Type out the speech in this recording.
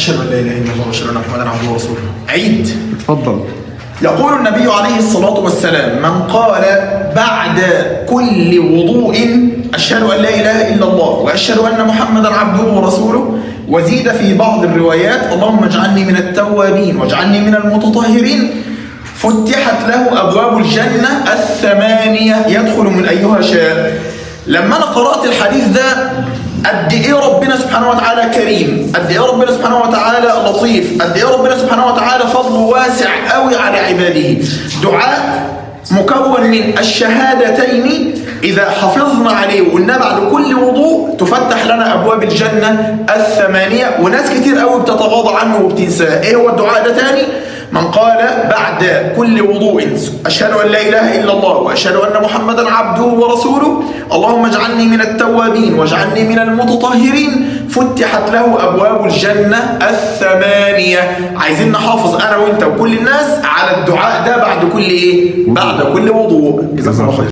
أشهد أن لا إله إلا الله وأشهد أن محمدا عبده ورسوله. عيد. اتفضل. يقول النبي عليه الصلاة والسلام: من قال بعد كل وضوء أشهد أن لا إله إلا الله وأشهد أن محمدا عبده ورسوله، وزيد في بعض الروايات: اللهم اجعلني من التوابين واجعلني من المتطهرين، فتحت له أبواب الجنة الثمانية يدخل من أيها شاء. لما أنا قرأت الحديث ده قد إيه ربنا سبحانه وتعالى كريم، قد إيه ربنا سبحانه وتعالى لطيف، قد إيه ربنا سبحانه وتعالى فضله واسع قوي على عباده. دعاء مكون من الشهادتين إذا حافظنا عليه وقلنا بعد كل وضوء تفتح لنا أبواب الجنة الثمانية، وناس كتير قوي بتتغاضى عنه وبتنساه. إيه هو الدعاء ده تاني؟ من قال بعد كل وضوء أشهد أن لا إله إلا الله وأشهد أن محمدا عبده ورسوله، اللهم اجعلني من التوابين واجعلني من المتطهرين، فتحت له أبواب الجنة الثمانية. عايزين نحافظ أنا وإنت وكل الناس على الدعاء ده بعد كل إيه؟ بعد كل وضوء. جزاكم الله خير.